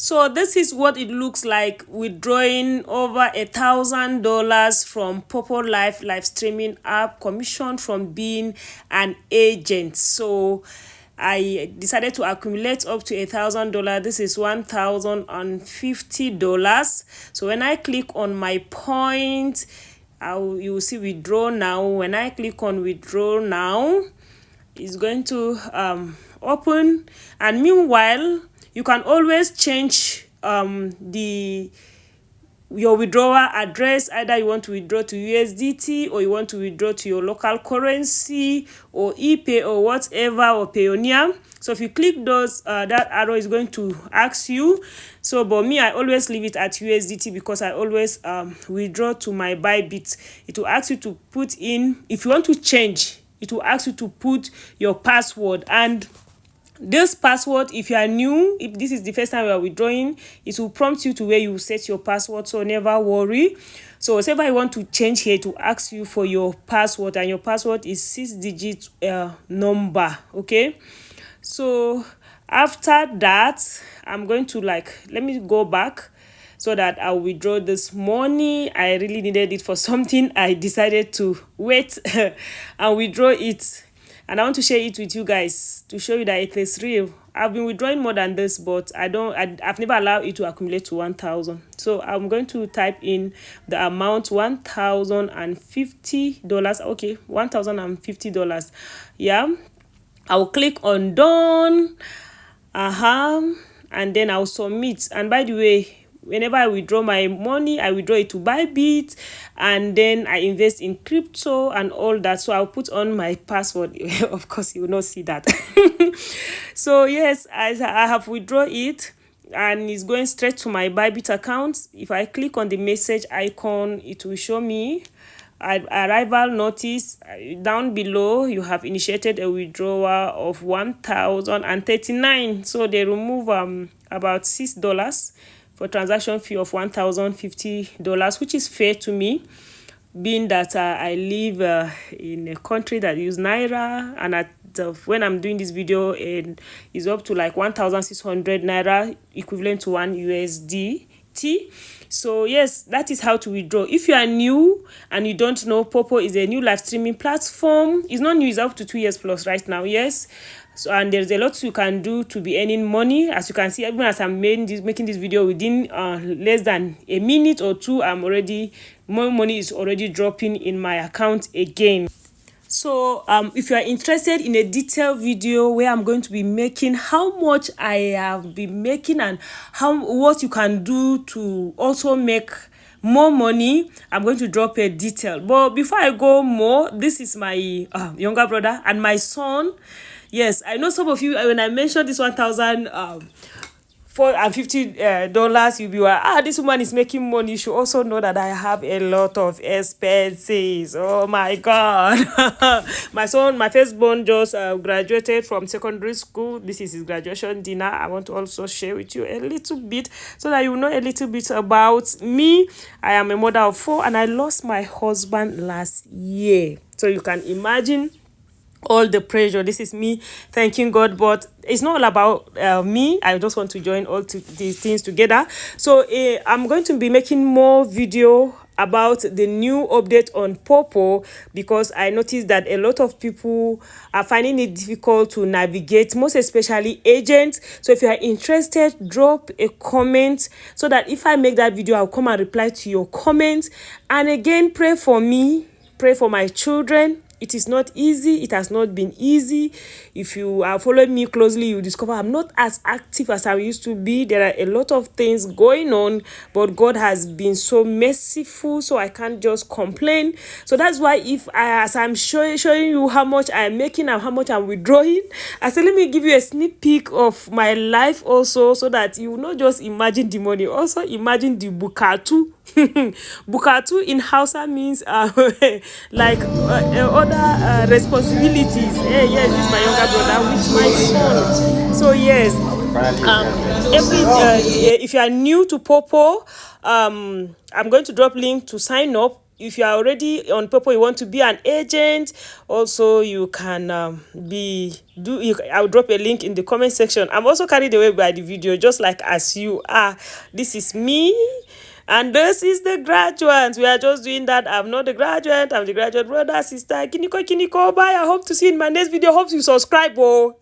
So this is what it looks like withdrawing over $1,000 from POPPOLIVE live streaming app commissioned from being an agent. So I decided to accumulate up to $1,000. This is $1,050. So when I click on my point, you will see withdraw now. When I click on withdraw now, it's going to open. And meanwhile, you can always change your withdrawal address. Either you want to withdraw to USDT, or you want to withdraw to your local currency, or ePay, or whatever, or Payoneer. So if you click those, that arrow is going to ask you. So but me, I always leave it at USDT because I always withdraw to my Bybit. It will ask you to put in, if you want to change, it will ask you to put your password. And this password, if you are new, if this is the first time you are withdrawing, it will prompt you to where you set your password, so never worry. So whatever you want to change here, to ask you for your password, and your password is 6-digit number. Okay, so after that, I'm going to let me go back so that I'll withdraw this money. I really needed it for something. I decided to wait and withdraw it. And I want to share it with you guys to show you that it is real. I've been withdrawing more than this, but I've never allowed it to accumulate to 1,000. So I'm going to type in the amount, $1,050. Okay, $1,050. Yeah, I'll click on done. And then I'll submit. And by the way, whenever I withdraw my money, I withdraw it to Bybit, and then I invest in crypto and all that. So I'll put on my password. Of course, you will not see that. So yes, I have withdrawn it, and it's going straight to my Bybit account. If I click on the message icon, it will show me arrival notice. Down below, you have initiated a withdrawal of 1,039. So they remove about $6 for transaction fee of $1,050, which is fair to me, being that I live in a country that use Naira, and when I'm doing this video, it is up to 1,600 Naira, equivalent to $1 USD. So yes, that is how to withdraw. If you are new and you don't know, Poppo is a new live streaming platform. It's not new, it's up to 2 years plus right now. Yes. So, and there's a lot you can do to be earning money. As you can see, even as I'm making this video, within less than a minute or two, more money is already dropping in my account again. So if you are interested in a detailed video where I'm going to be making how much I have been making, and what you can do to also make more money, I'm going to drop a detail. But before I go more, this is my younger brother and my son. Yes, I know some of you, when I mentioned this $1,450, you'll be like, this woman is making money. You should also know that I have a lot of expenses. Oh my God. My firstborn just graduated from secondary school. This is his graduation dinner. I want to also share with you a little bit so that you know a little bit about me. I am a mother of 4, and I lost my husband last year. So you can imagine all the pressure. This is me thanking God, but it's not all about me. I just want to join all these things together. So I'm going to be making more video about the new update on Poppo, because I noticed that a lot of people are finding it difficult to navigate, most especially agents. So if you are interested, drop a comment so that if I make that video, I'll come and reply to your comments. And again, pray for me, pray for my children. It is not easy. It has not been easy. If you are following me closely, you discover I'm not as active as I used to be. There are a lot of things going on, but God has been so merciful, so I can't just complain. So that's why as I'm showing you how much I'm making and how much I'm withdrawing, I said, let me give you a sneak peek of my life also, so that you will not just imagine the money, also imagine the bukatu. Bukatu in Hausa means other responsibilities. Yes, this is my younger brother with my son. So yes, if you are new to Poppo, I'm going to drop link to sign up. if you are already on Poppo, you want to be an agent, also you can I'll drop a link in the comment section. I'm also carried away by the video, just like as you are. This is me. And this is the graduates. We are just doing that. I'm not the graduate. I'm the graduate brother, sister. Kiniko, kiniko. Bye. I hope to see you in my next video. Hope you subscribe. Oh.